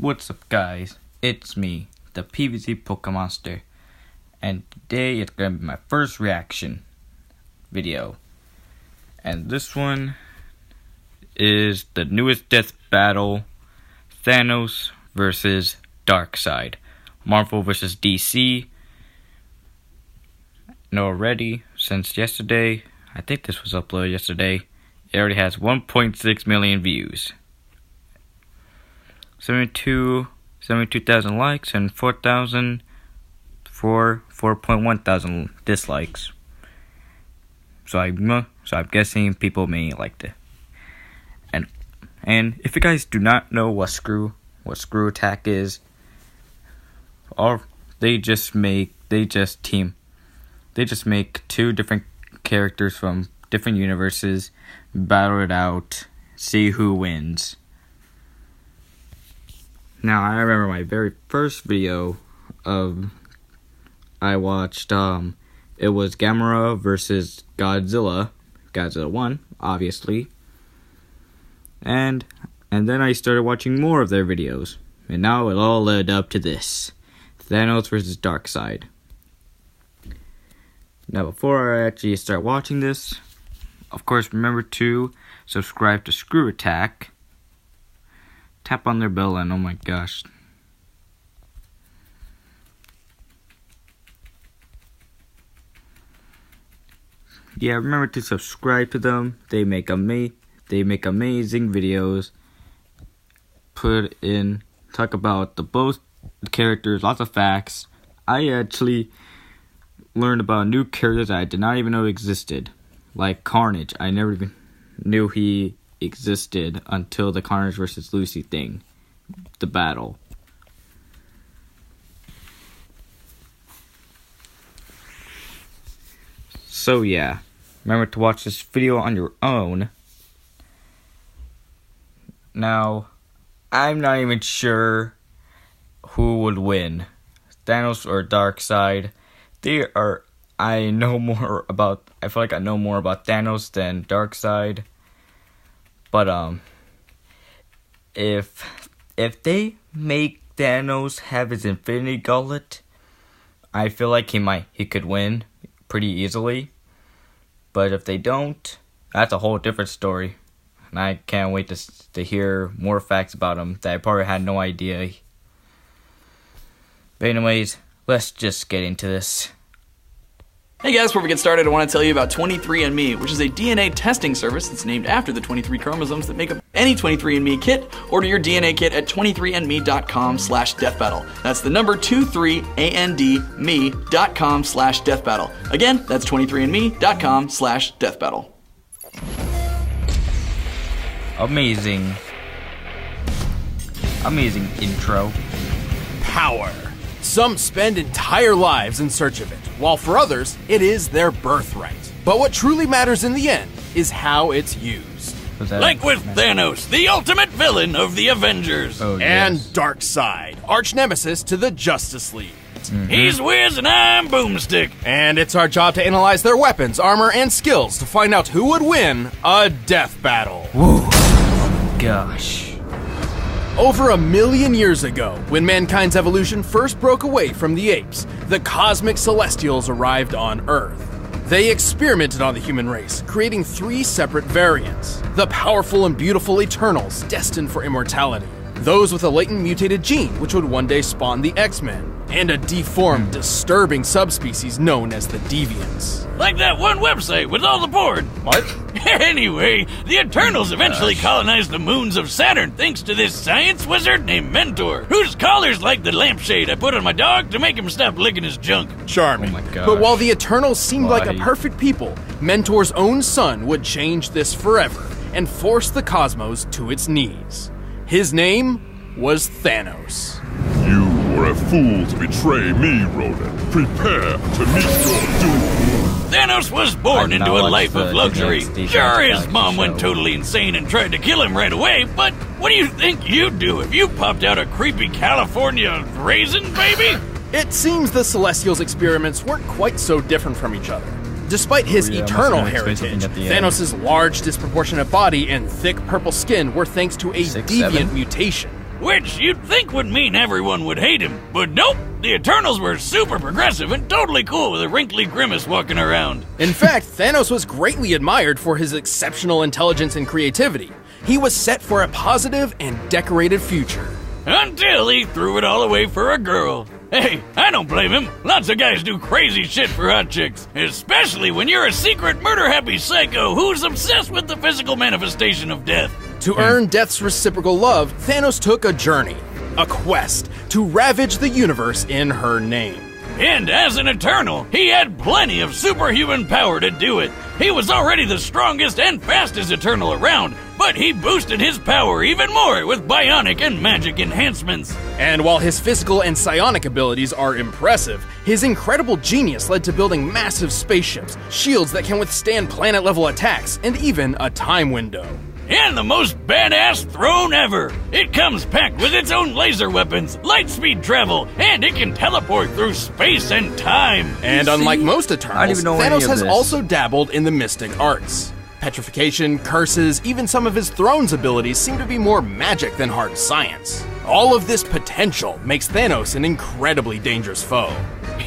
What's up, guys? It's me, the PvZ Pokemonster, and today it's gonna be my first reaction video. And this one is the newest death battle, Thanos versus Darkside, Marvel versus DC. And already, since yesterday, I think this was uploaded yesterday, it already has 1.6 million views. 72,000 likes and 4.1 thousand dislikes. So I'm guessing people may like it. And if you guys do not know what screw attack is, or they just make two different characters from different universes, battle it out, see who wins. Now, I remember my very first video I watched, it was Gamera versus Godzilla 1, obviously. And then I started watching more of their videos. And now it all led up to this. Thanos versus Darkside. Now, before I actually start watching this, of course, remember to subscribe to Screw Attack. Tap on their bell and oh my gosh. Yeah, remember to subscribe to them. They make amazing videos. Talk about both characters, lots of facts. I actually learned about new characters that I did not even know existed. Like Carnage. I never even knew he existed until the Carnage versus Lucy thing, the battle. So yeah, remember to watch this video on your own. Now, I'm not even sure who would win, Thanos or Darkseid. I feel like I know more about Thanos than Darkseid. But if they make Thanos have his Infinity Gauntlet, I feel like he could win pretty easily. But if they don't, that's a whole different story. And I can't wait to hear more facts about him that I probably had no idea. But anyways, let's just get into this. Hey guys, before we get started, I want to tell you about 23andMe, which is a DNA testing service that's named after the 23 chromosomes that make up any 23andMe kit. Order your DNA kit at 23andme.com/deathbattle. That's the number 23andme.com/deathbattle. Again, that's 23andme.com/deathbattle. Amazing intro. Power. Some spend entire lives in search of it, while for others, it is their birthright. But what truly matters in the end is how it's used. Like with Thanos, the ultimate villain of the Avengers. Oh, and yes. Darkseid, arch nemesis to the Justice League. Mm-hmm. He's Wiz and I'm Boomstick. And it's our job to analyze their weapons, armor, and skills to find out who would win a death battle. Whoa. Oh, gosh. Over 1 million years ago, when mankind's evolution first broke away from the apes, the cosmic celestials arrived on Earth. They experimented on the human race, creating 3 separate variants. The powerful and beautiful Eternals, destined for immortality. Those with a latent mutated gene, which would one day spawn the X-Men. And a deformed, disturbing subspecies known as the Deviants. Like that one website with all the porn. What? Anyway, the Eternals eventually colonized the moons of Saturn thanks to this science wizard named Mentor, whose collar's like the lampshade I put on my dog to make him stop licking his junk. Charming. Oh my gosh. But while the Eternals seemed like a perfect people, Mentor's own son would change this forever and force the cosmos to its knees. His name was Thanos. You were a fool to betray me, Ronan. Prepare to meet your doom. Thanos was born into a life of luxury. Sure, his mom went totally insane and tried to kill him right away, but what do you think you'd do if you popped out a creepy California raisin, baby? It seems the Celestials' experiments weren't quite so different from each other. Despite his eternal heritage, Thanos' large, disproportionate body and thick purple skin were thanks to a deviant mutation. which you'd think would mean everyone would hate him. But nope, the Eternals were super progressive and totally cool with a wrinkly grimace walking around. In fact, Thanos was greatly admired for his exceptional intelligence and creativity. He was set for a positive and decorated future. Until he threw it all away for a girl. Hey, I don't blame him. Lots of guys do crazy shit for hot chicks, especially when you're a secret murder-happy psycho who's obsessed with the physical manifestation of death. To earn Death's reciprocal love, Thanos took a journey, a quest, to ravage the universe in her name. And as an Eternal, he had plenty of superhuman power to do it. He was already the strongest and fastest Eternal around, but he boosted his power even more with bionic and magic enhancements. And while his physical and psionic abilities are impressive, his incredible genius led to building massive spaceships, shields that can withstand planet-level attacks, and even a time window. And the most badass throne ever! It comes packed with its own laser weapons, light speed travel, and it can teleport through space and time! And unlike most Eternals, know any Thanos of has this. also dabbled in the mystic arts. Petrification, curses, even some of his throne's abilities seem to be more magic than hard science. All of this potential makes Thanos an incredibly dangerous foe.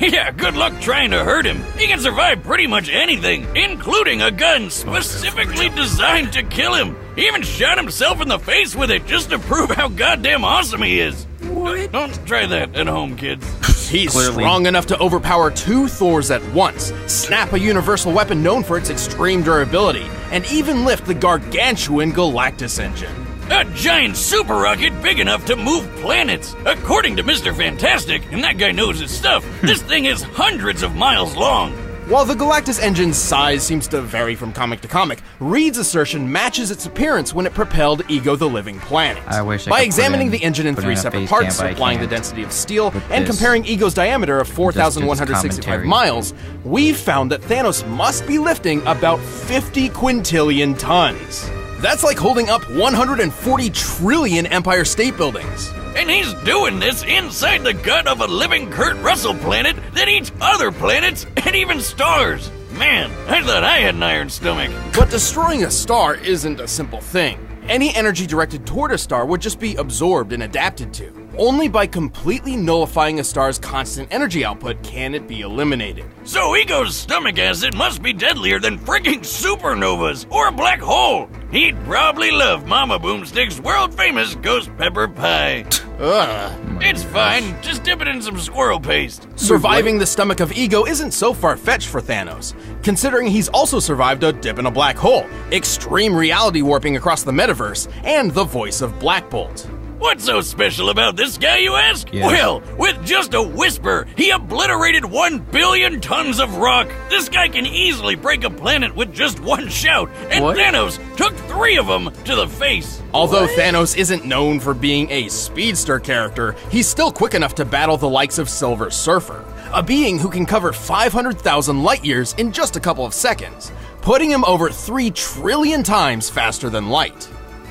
Yeah, good luck trying to hurt him. He can survive pretty much anything, including a gun specifically designed to kill him. He even shot himself in the face with it just to prove how goddamn awesome he is. What? Don't try that at home, kids. He's Clearly. strong enough to overpower 2 Thors at once, snap a universal weapon known for its extreme durability, and even lift the gargantuan Galactus engine. A giant super rocket big enough to move planets. According to Mr. Fantastic, and that guy knows his stuff, this thing is hundreds of miles long. While the Galactus engine's size seems to vary from comic to comic, Reed's assertion matches its appearance when it propelled Ego the Living Planet. I wish I By could examining put in- the engine in put 3 in a separate face parts, cam, but I applying the can't. density of steel, With and this. comparing Ego's diameter of 4,165 commentary. miles, we've found that Thanos must be lifting about 50 quintillion tons. That's like holding up 140 trillion Empire State Buildings. And he's doing this inside the gut of a living Kurt Russell planet that eats other planets and even stars. Man, I thought I had an iron stomach. But destroying a star isn't a simple thing. Any energy directed toward a star would just be absorbed and adapted to. Only by completely nullifying a star's constant energy output can it be eliminated. So Ego's stomach acid must be deadlier than frigging supernovas or a black hole. He'd probably love Mama Boomstick's world-famous ghost pepper pie. Ugh. It's fine, just dip it in some squirrel paste. Surviving the stomach of Ego isn't so far-fetched for Thanos, considering he's also survived a dip in a black hole, extreme reality warping across the metaverse, and the voice of Black Bolt. What's so special about this guy, you ask? Yes. Well, with just a whisper, he obliterated 1 billion tons of rock. This guy can easily break a planet with just one shout, and What? Thanos took 3 of them to the face. Although Thanos isn't known for being a speedster character, he's still quick enough to battle the likes of Silver Surfer, a being who can cover 500,000 light years in just a couple of seconds, putting him over 3 trillion times faster than light.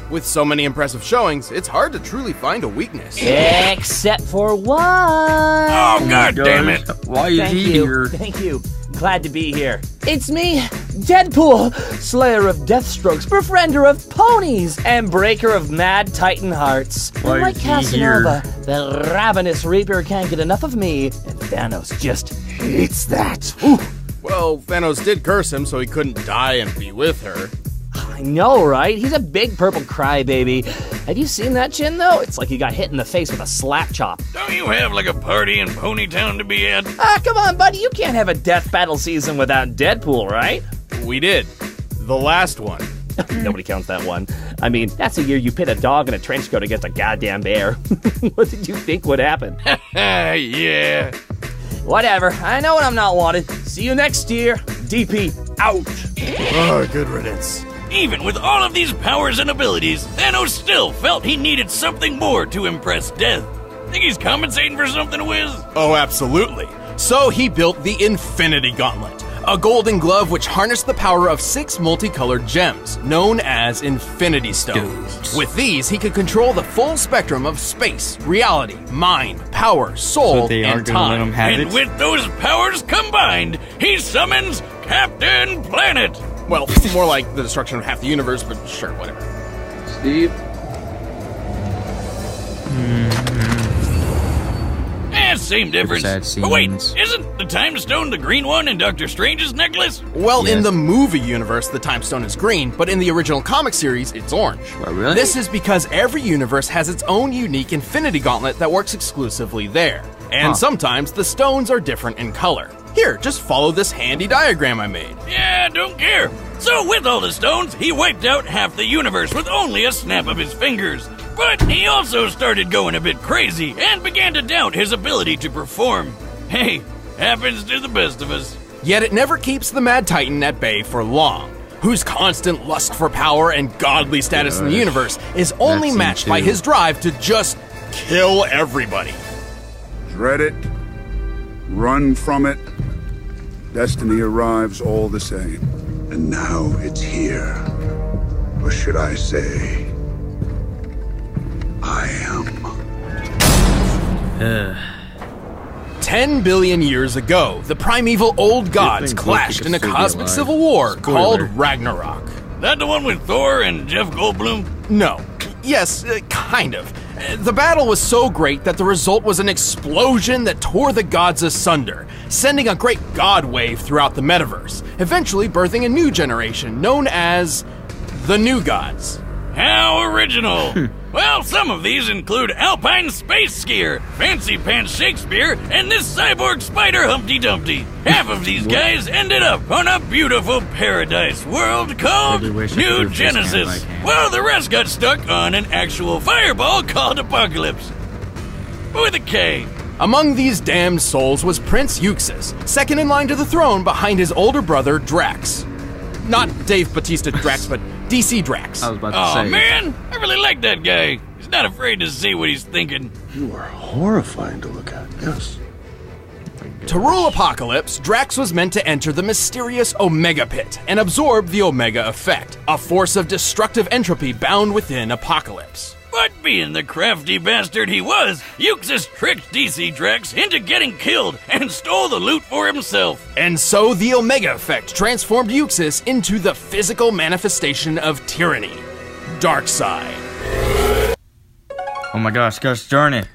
With so many impressive showings, it's hard to truly find a weakness. Except for one. Oh, god damn it. Why is Thank he you. here? Thank you. Glad to be here. It's me, Deadpool, slayer of Deathstrokes, befriender of ponies, and breaker of mad titan hearts. Why Like is he Casanova, the ravenous reaper can't get enough of me, and Thanos just hates that. Ooh. Well, Thanos did curse him so he couldn't die and be with her. I know, right? He's a big purple crybaby. Have you seen that chin, though? It's like he got hit in the face with a slap chop. Don't you have like a party in Ponytown to be at? Ah, come on, buddy. You can't have a death battle season without Deadpool, right? We did. The last one. Nobody counts that one. I mean, that's the year you pit a dog in a trench coat against a goddamn bear. What did you think would happen? Yeah. Whatever. I know when I'm not wanted. See you next year. DP out. Oh, good riddance. Even with all of these powers and abilities, Thanos still felt he needed something more to impress Death. Think he's compensating for something, Wiz? Oh, absolutely. So he built the Infinity Gauntlet, a golden glove which harnessed the power of 6 multicolored gems, known as Infinity Stones. With these, he could control the full spectrum of space, reality, mind, power, soul, So they and aren't gonna let him time. have And it? with those powers combined, he summons Captain Planet. Well, more like the destruction of half the universe, but sure, whatever. Steve? Same difference. But wait, isn't the Time Stone the green one in Doctor Strange's necklace? Well, in the movie universe, the Time Stone is green, but in the original comic series, it's orange. What, really? This is because every universe has its own unique Infinity Gauntlet that works exclusively there. And sometimes the stones are different in color. Here, just follow this handy diagram I made. Yeah, don't care. So with all the stones, he wiped out half the universe with only a snap of his fingers. But he also started going a bit crazy and began to doubt his ability to perform. Hey, happens to the best of us. Yet it never keeps the Mad Titan at bay for long, whose constant lust for power and godly status in the universe is only matched by his drive to just kill everybody. Dread it, run from it, destiny arrives all the same. And now it's here. Or should I say, I am. 10 billion years ago, the primeval old gods clashed in a cosmic civil war called Ragnarok. That the one with Thor and Jeff Goldblum? No. Yes, kind of. The battle was so great that the result was an explosion that tore the gods asunder, sending a great god wave throughout the metaverse, eventually birthing a new generation known as the New Gods. How original! Well, some of these include Alpine Space Skier, Fancy Pants Shakespeare, and this cyborg spider Humpty Dumpty. Half of these guys ended up on a beautiful paradise world called New Genesis, while the rest got stuck on an actual fireball called Apocalypse. With a K. Among these damned souls was Prince Euxis, second in line to the throne behind his older brother Drax. Not Dave Bautista Drax, but DC Drax. I was about to say. Oh man, I really like that guy. He's not afraid to say what he's thinking. You are horrifying to look at, yes. To rule Apocalypse, Drax was meant to enter the mysterious Omega Pit and absorb the Omega Effect, a force of destructive entropy bound within Apocalypse. But being the crafty bastard he was, Euxis tricked DC Drax into getting killed and stole the loot for himself. And so the Omega Effect transformed Euxis into the physical manifestation of tyranny, Darkside. Oh my gosh, darn it.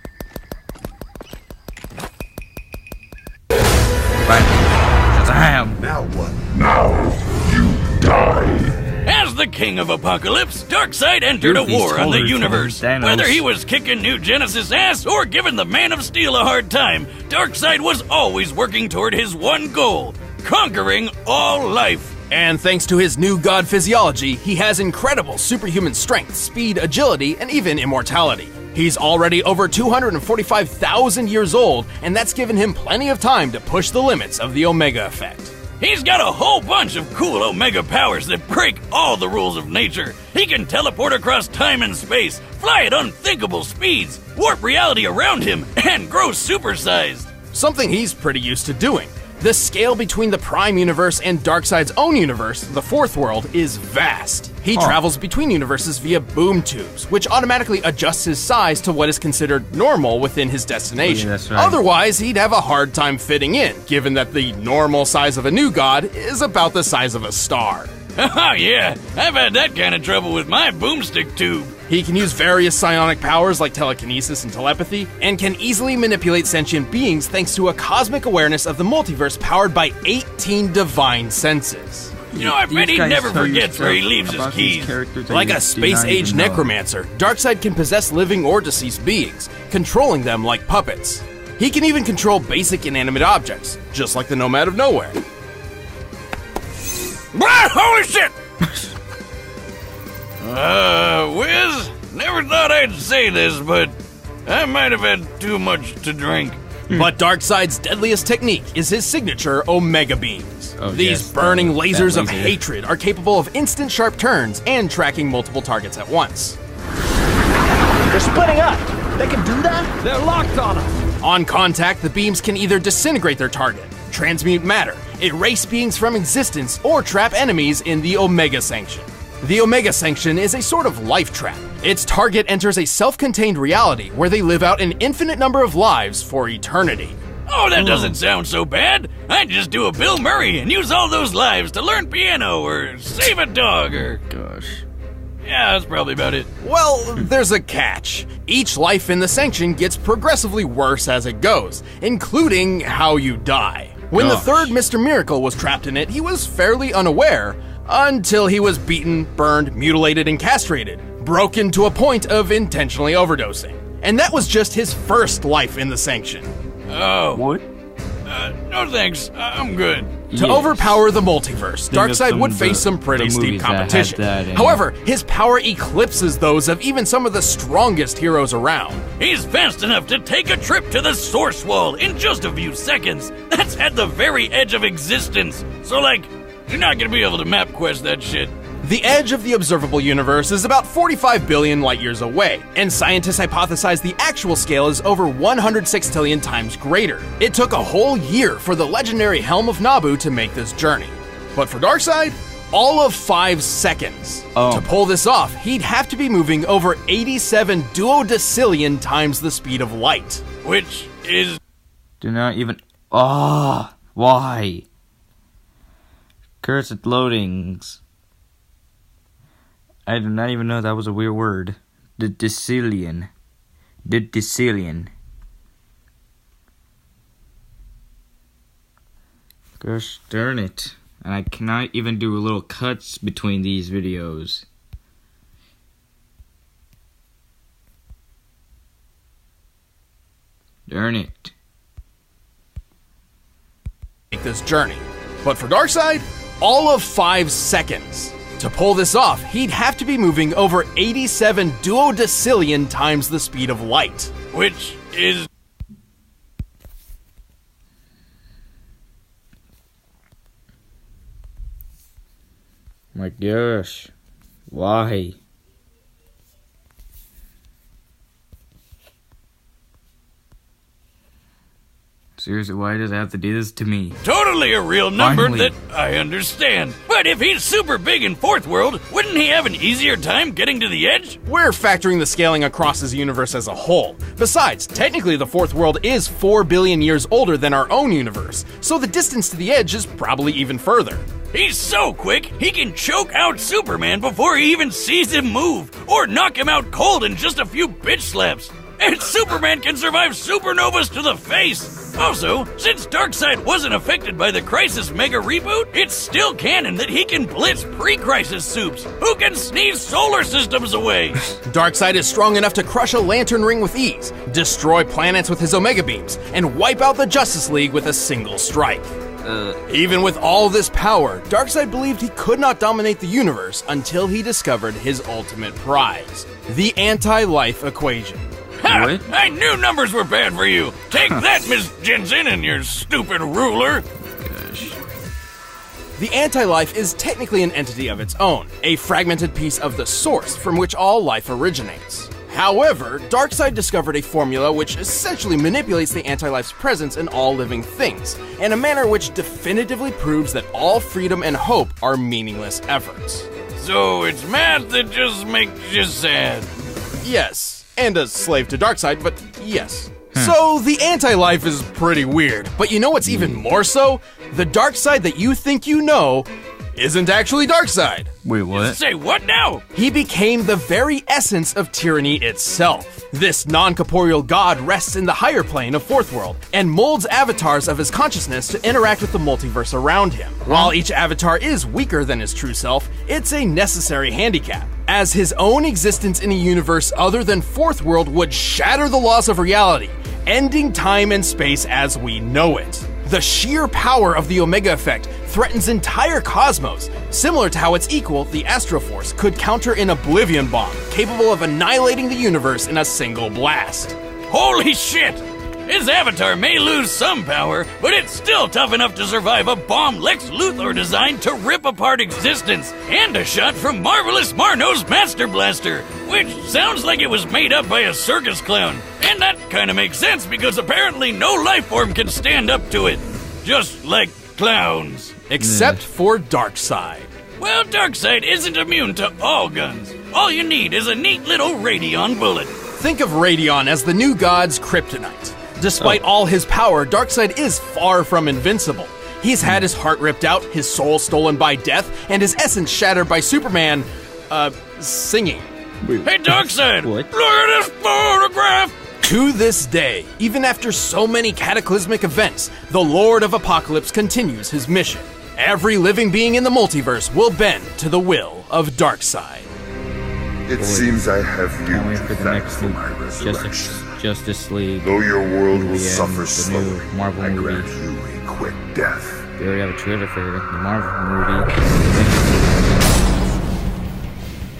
Right. Shazam! Now what? Now you die. As the king of Apocalypse, Darkseid entered a war on the universe. Whether he was kicking New Genesis' ass or giving the Man of Steel a hard time, Darkseid was always working toward his one goal, conquering all life. And thanks to his new god physiology, he has incredible superhuman strength, speed, agility, and even immortality. He's already over 245,000 years old, and that's given him plenty of time to push the limits of the Omega Effect. He's got a whole bunch of cool Omega powers that break all the rules of nature. He can teleport across time and space, fly at unthinkable speeds, warp reality around him, and grow supersized. Something he's pretty used to doing. The scale between the Prime Universe and Darkseid's own universe, the Fourth World, is vast. He travels between universes via boom tubes, which automatically adjusts his size to what is considered normal within his destination. Yeah, that's right. Otherwise, he'd have a hard time fitting in, given that the normal size of a new god is about the size of a star. Oh yeah, I've had that kind of trouble with my boomstick tube. He can use various psionic powers like telekinesis and telepathy, and can easily manipulate sentient beings thanks to a cosmic awareness of the multiverse powered by 18 divine senses. You know, I bet he never forgets where he leaves his keys. Like a space-age necromancer, Darkseid can possess living or deceased beings, controlling them like puppets. He can even control basic inanimate objects, just like the Nomad of Nowhere. Holy shit! Wiz, never thought I'd say this, but I might have had too much to drink. But Darkseid's deadliest technique is his signature Omega Beams. These burning lasers of hatred are capable of instant sharp turns and tracking multiple targets at once. They're splitting up. They can do that? They're locked on us. On contact, the beams can either disintegrate their target, transmute matter, erase beings from existence, or trap enemies in the Omega Sanction. The Omega Sanction is a sort of life trap. Its target enters a self-contained reality where they live out an infinite number of lives for eternity. Oh, that doesn't sound so bad. I'd just do a Bill Murray and use all those lives to learn piano or save a dog or... Gosh. Yeah, that's probably about it. Well, there's a catch. Each life in the Sanction gets progressively worse as it goes, including how you die. When the third Mr. Miracle was trapped in it, he was fairly unaware until he was beaten, burned, mutilated, and castrated, broken to a point of intentionally overdosing. And that was just his first life in the Sanction. Oh. What? No thanks. I'm good. To overpower the multiverse, Darkseid would face some pretty steep competition. However, his power eclipses those of even some of the strongest heroes around. He's fast enough to take a trip to the Source Wall in just a few seconds. That's at the very edge of existence. So, like, you're not gonna be able to map quest that shit. The edge of the observable universe is about 45 billion light years away, and scientists hypothesize the actual scale is over 100 sextillion times greater. It took a whole year for the legendary Helm of Nabu to make this journey. But for Darkseid, all of 5 seconds. To pull this off, he'd have to be moving over 87 duodecillion times the speed of light. Which is... Do not even... why? Cursed loadings. I did not even know that was a weird word. The decillion. Gosh darn it. And I cannot even do little cuts between these videos. Darn it. Make this journey. But for Darkseid, all of 5 seconds. To pull this off, he'd have to be moving over 87 duodecillion times the speed of light. Which is... My gosh. Why? Seriously, why does it have to do this to me? Totally a real number Finally. that I understand. But if he's super big in Fourth World, wouldn't he have an easier time getting to the edge? We're factoring the scaling across his universe as a whole. Besides, technically the Fourth World is 4 billion years older than our own universe, so the distance to the edge is probably even further. He's so quick, he can choke out Superman before he even sees him move, or knock him out cold in just a few bitch slaps. And Superman can survive supernovas to the face! Also, since Darkseid wasn't affected by the Crisis Mega Reboot, it's still canon that he can blitz pre-Crisis soups, who can sneeze solar systems away! Darkseid is strong enough to crush a lantern ring with ease, destroy planets with his Omega Beams, and wipe out the Justice League with a single strike. Even with all this power, Darkseid believed he could not dominate the universe until he discovered his ultimate prize, the anti-life equation. Ha! What? I knew numbers were bad for you! Take that, Miss Jensen, and your stupid ruler! The anti-life is technically an entity of its own, a fragmented piece of the source from which all life originates. However, Darkseid discovered a formula which essentially manipulates the anti-life's presence in all living things, in a manner which definitively proves that all freedom and hope are meaningless efforts. So it's math that just makes you sad. Yes. And a slave to Darkseid, but yes. So the anti-life is pretty weird, but you know what's even more so? The Darkseid that you think you know isn't actually Darkseid. Wait, what? Say what now? He became the very essence of tyranny itself. This non-corporeal god rests in the higher plane of Fourth World and molds avatars of his consciousness to interact with the multiverse around him. While each avatar is weaker than his true self, it's a necessary handicap, as his own existence in a universe other than Fourth World would shatter the laws of reality, ending time and space as we know it. The sheer power of the Omega Effect threatens entire cosmos, similar to how its equal, the Astroforce, could counter an Oblivion Bomb, capable of annihilating the universe in a single blast. Holy shit! His avatar may lose some power, but it's still tough enough to survive a bomb Lex Luthor designed to rip apart existence, and a shot from Marvelous Marno's Master Blaster, which sounds like it was made up by a circus clown. And that kinda makes sense because apparently no life form can stand up to it. Just like clowns. Except for Darkseid. Well, Darkseid isn't immune to all guns. All you need is a neat little Radion bullet. Think of Radion as the new god's kryptonite. Despite all his power, Darkseid is far from invincible. He's had his heart ripped out, his soul stolen by death, and his essence shattered by Superman singing. Hey, Darkside! What? Look at this photograph! To this day, even after so many cataclysmic events, the Lord of Apocalypse continues his mission. Every living being in the multiverse will bend to the will of Darkside. It seems I have you Can't wait to for the thank next for my resurrection. Justice League. Though your world will The suffer new slowly, Marvel I movie. grant you a quick death. We already have a trailer for the Marvel movie.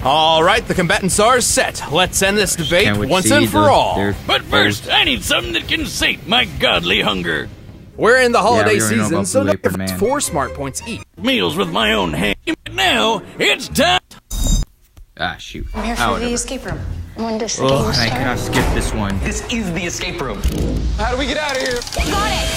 All right, the combatants are set. Let's end this debate Can't wait to once see and for all. But first, I need something that can sate my godly hunger. We're in the holiday we already know season, about so Blue now Apron it's Man. 4 smart points each. Meals with my own hand. Now, it's time. Ah, shoot. I'm here Ah, for whatever. the escape room. When does the Oh, game and I start? cannot skip this one. This is the escape room. How do we get out of here? You got it!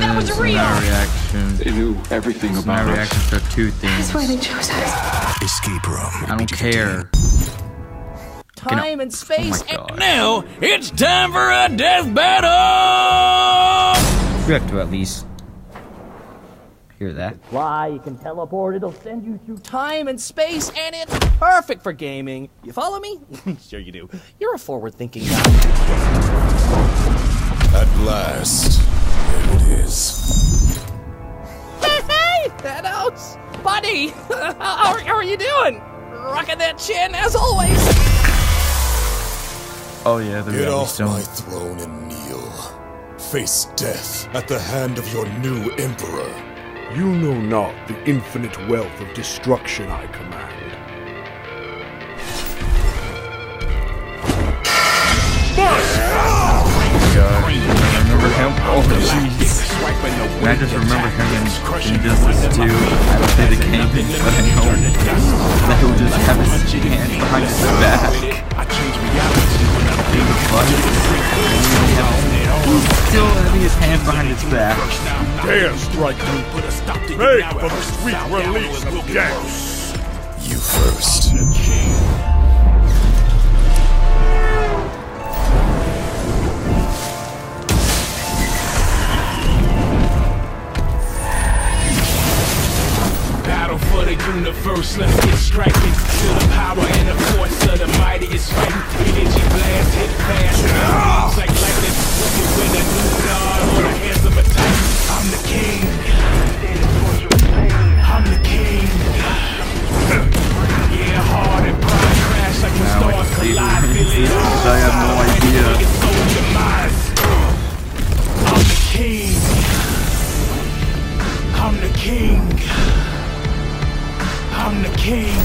That was This is real! my reaction. They knew everything My about us. reactions to two things. That's why they chose us. Escape room. I don't care. Time and space. Oh my god. Now, it's time for a death battle! We have to at least hear that. Fly, you can teleport, it'll send you through time and space, and it's perfect for gaming. You follow me? Sure you do. You're a forward-thinking guy. At last, there it is. Hey, Thanos! Buddy! how are you doing? Rocking that chin, as always. Oh yeah, the Get reality off stone. my throne and kneel. Face death at the hand of your new emperor. You know not the infinite wealth of destruction I command. Remember him? Oh jeez. And I just remember him in Injustice 2. I don't play the game, but I know that he would just have his hand behind his back. Still having his hand behind his back. Dare strike me. Make for the sweet release of death. You first. Battle for the universe, let's get striking. Feel the power and the force of the mightiest fighting. Energy blast, hit fast, moves like lightning. You win a new god or the hands of a titan. I'm the king. I'm the king. Yeah, hard and pride crash like when stars collide. Feel it all. I have no idea. It's so demise. I'm the king. I'm the king. I'm the king.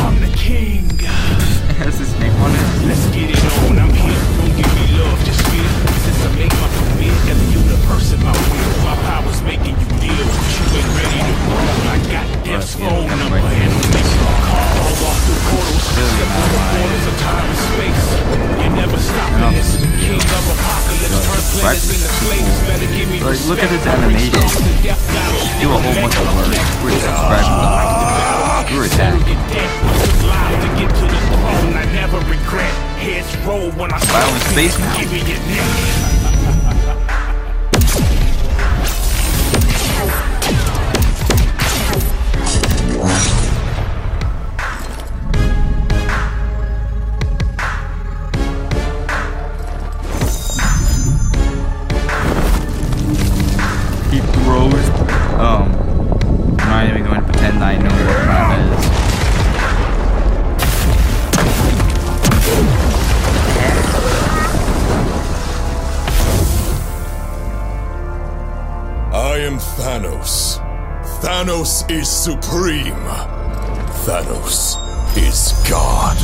I'm the king. Has his name on it. Let's get it on. I'm here. Don't give me love, just feel. Since I made my commit and the universe in my will, my power's making you deal. You ain't ready to roll. I got death's phone number and I'm making a call. Walk through portals. Step through the borders of time and space. You never stopping this. King of apocalypse. Turn planets into slaves. Better give me Like, look at his respect. animation. Death battle. Do a whole bunch of work. We're subscribing to the You're attacked. To get to the throne, I never regret. Heads roll when I Battle in space now. give me your neck. He throws. I'm not even going to pretend I know what that is. I am Thanos. Thanos is supreme. Thanos is God.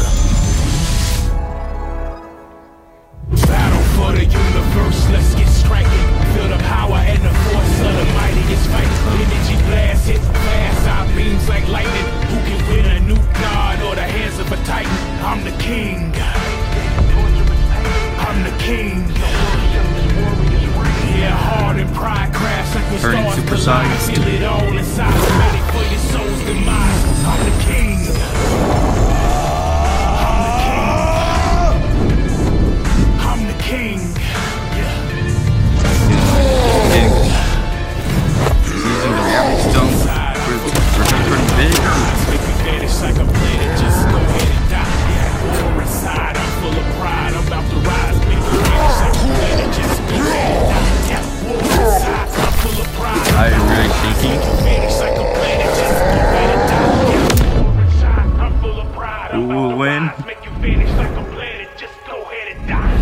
Battle for the universe, let's get striking. Feel the power and the force of the mightiest fight. Energy blast, hit fast, our beams like lightning. Who can win a new god or the hands of a titan? I'm the king. I'm the king. Yeah, hard and pride crash like when Turning stars Super collide. Saiyan. Feel it all inside, ready for your soul's demise. I'm the king. I'm the king. Using the reality stone for him to turn big. will win. Make you vanish like a planet. Just go ahead and die.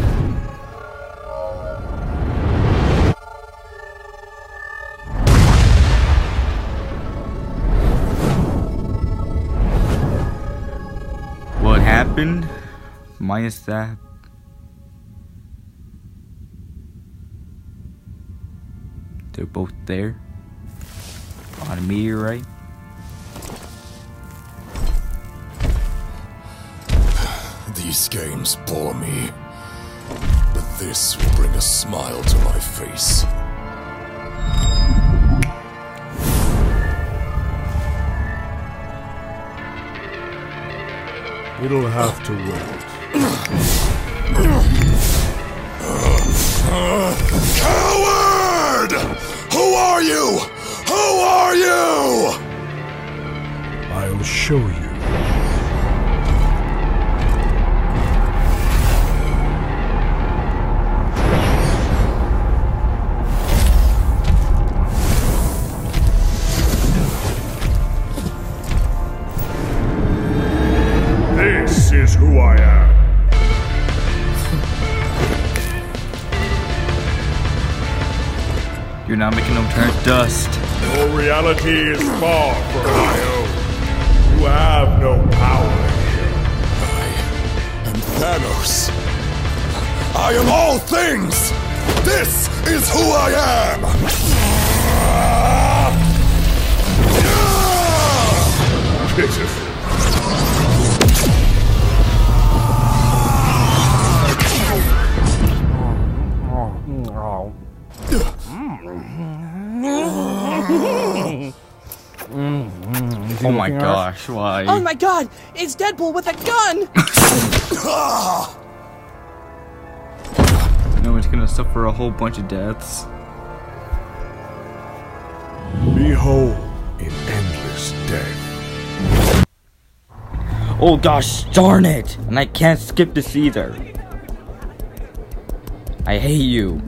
What happened? Minus that. They're both there. On a meteorite. These games bore me, but this will bring a smile to my face. It'll have to wait. Coward! Who are you? Who are you? I'll show you. This is who I am. You're not making them turn to dust. Your reality is far from my own. You have no power here. I am Thanos. I am all things. This is who I am. Pitiful. Oh my gosh, why? Oh my god, it's Deadpool with a gun! No one's gonna suffer a whole bunch of deaths. Behold in endless death. Oh gosh, darn it! And I can't skip this either. I hate you.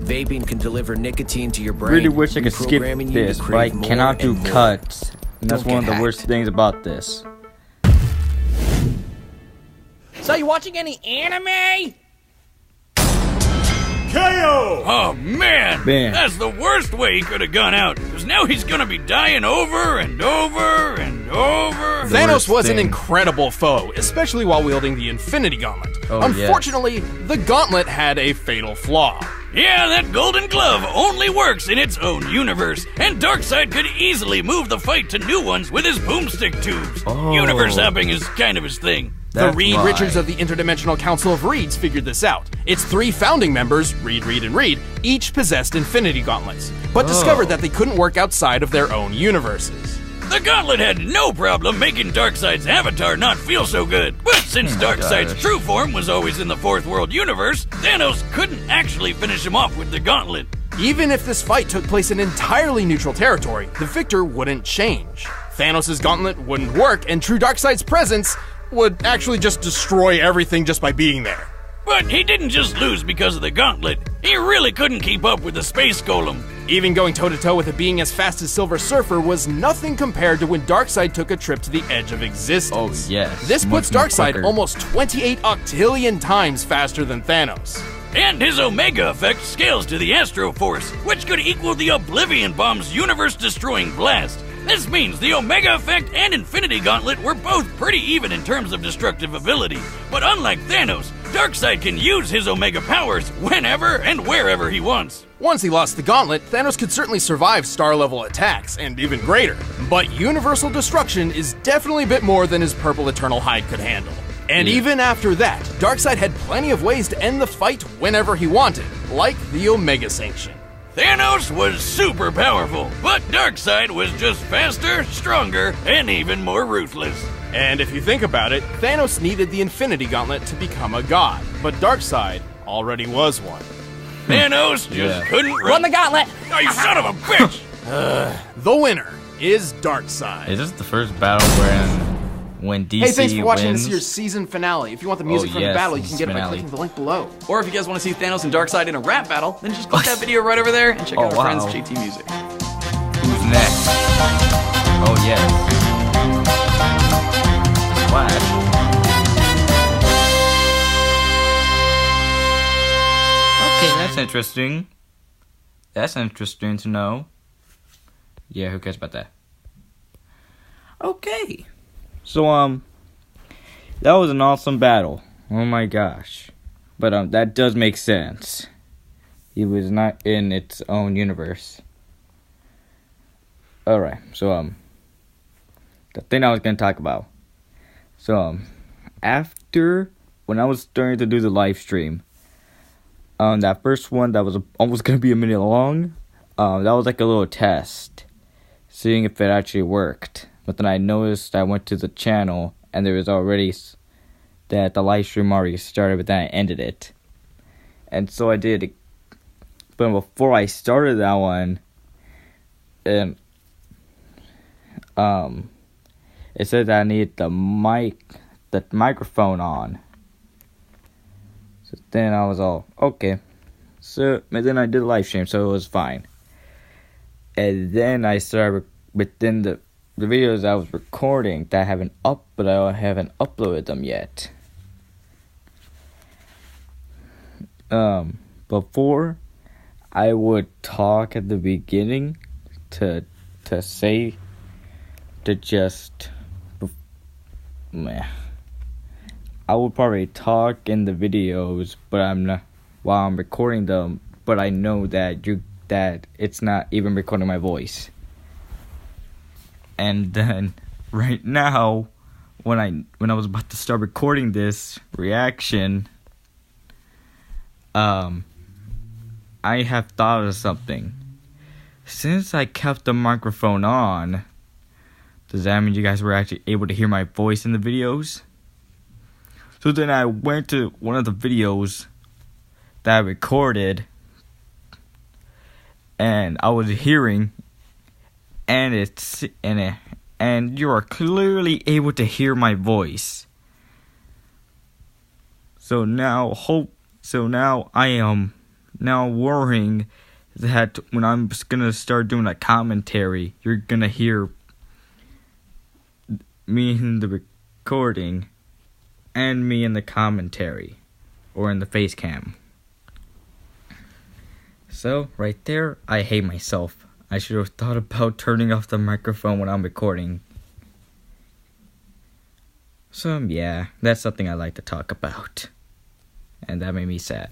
Vaping can deliver nicotine to your brain. Really wish I could skip reprogramming you to this, but I crave more cannot do and more. cuts. And that's Don't one of get the worst hacked. things about this. So you watching any anime? KO! Oh man! Man. That's the worst way he could have gone out. Because now he's gonna be dying over and over and over. The Thanos worst was an thing. incredible foe, especially while wielding the Infinity Gauntlet. Oh, Unfortunately, the gauntlet had a fatal flaw. Yeah, that golden glove only works in its own universe, and Darkseid could easily move the fight to new ones with his boomstick tubes. Oh. Universe hopping is kind of his thing. That's the Reed why. Richards of the Interdimensional Council of Reeds figured this out. Its 3 founding members, Reed, Reed, and Reed, each possessed Infinity Gauntlets, but discovered that they couldn't work outside of their own universes. The gauntlet had no problem making Darkseid's avatar not feel so good. But since Darkseid's gosh. true form was always in the Fourth World universe, Thanos couldn't actually finish him off with the gauntlet. Even if this fight took place in entirely neutral territory, the victor wouldn't change. Thanos' gauntlet wouldn't work, and true Darkseid's presence would actually just destroy everything just by being there. But he didn't just lose because of the gauntlet. He really couldn't keep up with the space golem. Even going toe-to-toe with a being as fast as Silver Surfer was nothing compared to when Darkseid took a trip to the edge of existence. Oh, yes. This puts Much more Darkseid quicker. almost 28 octillion times faster than Thanos. And his Omega effect scales to the Astro Force, which could equal the Oblivion Bomb's universe-destroying blast. This means the Omega effect and Infinity Gauntlet were both pretty even in terms of destructive ability. But unlike Thanos, Darkseid can use his Omega powers whenever and wherever he wants. Once he lost the gauntlet, Thanos could certainly survive star-level attacks, and even greater. But universal destruction is definitely a bit more than his purple Eternal Hide could handle. And even after that, Darkseid had plenty of ways to end the fight whenever he wanted, like the Omega Sanction. Thanos was super powerful, but Darkseid was just faster, stronger, and even more ruthless. And if you think about it, Thanos needed the Infinity Gauntlet to become a god, but Darkseid already was one. Thanos just couldn't Run the gauntlet! Oh, you son of a bitch! The winner is Darkseid. Is this the first battle when DC Hey, thanks for watching wins? this year's season finale. If you want the music from yes, the battle, you this can get it by finale. clicking the link below. Or if you guys want to see Thanos and Darkseid in a rap battle, then just click that video right over there and check out Oh, our friends wow. JT Music. Who's next? Oh, yes. Flash. interesting. That's interesting to know. Yeah, who cares about that? Okay. So, that was an awesome battle. Oh my gosh. But, that does make sense. He was not in its own universe. Alright, so, the thing I was going to talk about. So, after, when I was starting to do the live stream, that first one that was almost going to be a minute long, that was like a little test, seeing if it actually worked. But then I noticed I went to the channel, and there was already that the live stream already started, but then I ended it. And so I did, but before I started that one, and it said that I needed the microphone on. So then I was all, okay. So, and then I did a live stream, so it was fine. And then I started within the videos I was recording that I haven't but I haven't uploaded them yet. Before I would talk at the beginning to I would probably talk in the videos, but I'm not while I'm recording them. But I know that it's not even recording my voice. And then right now, when I was about to start recording this reaction, I have thought of something. Since I kept the microphone on, does that mean you guys were actually able to hear my voice in the videos? So then I went to one of the videos that I recorded, and I was hearing, and you are clearly able to hear my voice. So now I am now worrying that when I'm gonna start doing a commentary, you're gonna hear me in the recording and me in the commentary or in the face cam. So right there, I hate myself. I should have thought about turning off the microphone when I'm recording. So yeah, that's something I like to talk about, and that made me sad.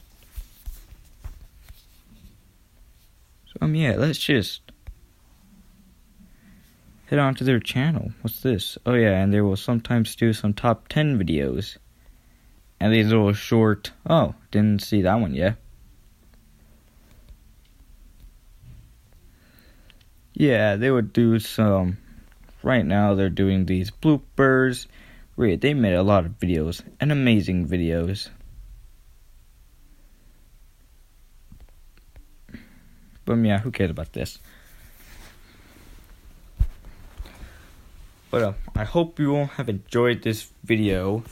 So yeah, let's just head on to their channel. What's this? Oh yeah, and they will sometimes do some top 10 videos. And these little short... Oh, didn't see that one yet. Yeah, they would do some... Right now they're doing these bloopers. Really, they made a lot of videos. And amazing videos. But yeah, who cares about this? But I hope you all have enjoyed this video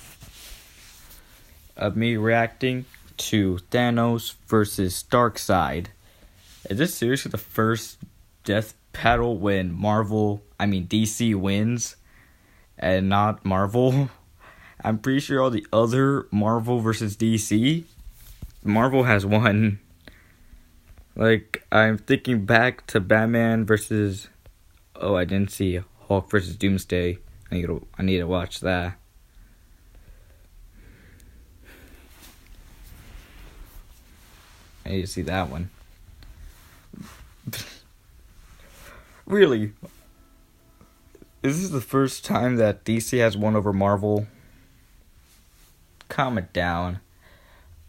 of me reacting to Thanos versus Darkside. Is this seriously the first death battle when DC wins and not Marvel? I'm pretty sure all the other Marvel versus DC, Marvel has won. Like, I'm thinking back to Batman versus... Oh, I didn't see Hulk versus Doomsday. I need to watch that. I need to see that one. Really? Is this the first time that DC has won over Marvel? Calm it down.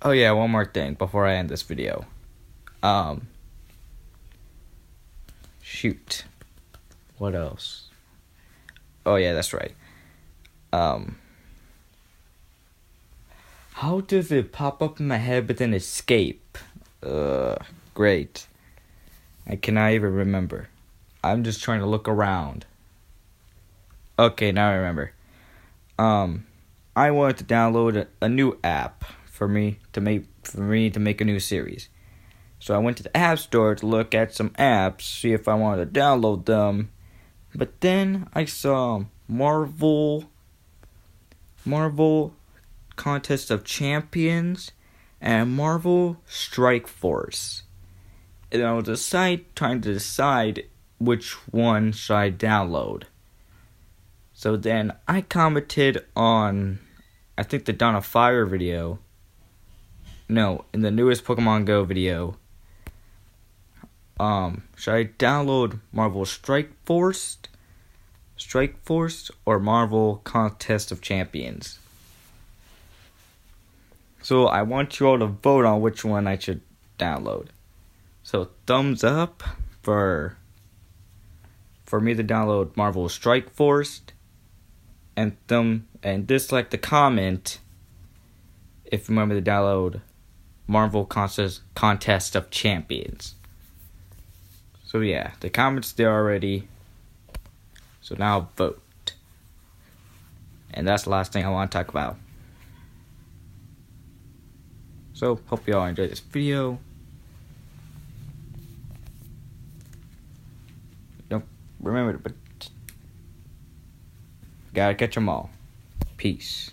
Oh yeah, one more thing before I end this video. Shoot. What else? Oh yeah, that's right. How does it pop up in my head but then escape? Great. I cannot even remember. I'm just trying to look around. Okay, now I remember. I wanted to download a new app for me to make a new series. So I went to the App Store to look at some apps, see if I wanted to download them. But then I saw Marvel Contest of Champions, and Marvel Strike Force. And I was trying to decide which one should I download. So then I commented on, I think the Dawn of Fire video. No, in the newest Pokemon Go video. Should I download Marvel Strike Force, or Marvel Contest of Champions? So I want you all to vote on which one I should download. So thumbs up for me to download Marvel Strike Force, and dislike the comment if you remember to download Marvel Contest of Champions. So yeah, the comments there already. So now vote. And that's the last thing I want to talk about. So hope you all enjoyed this video. Remember, but gotta catch them all. Peace.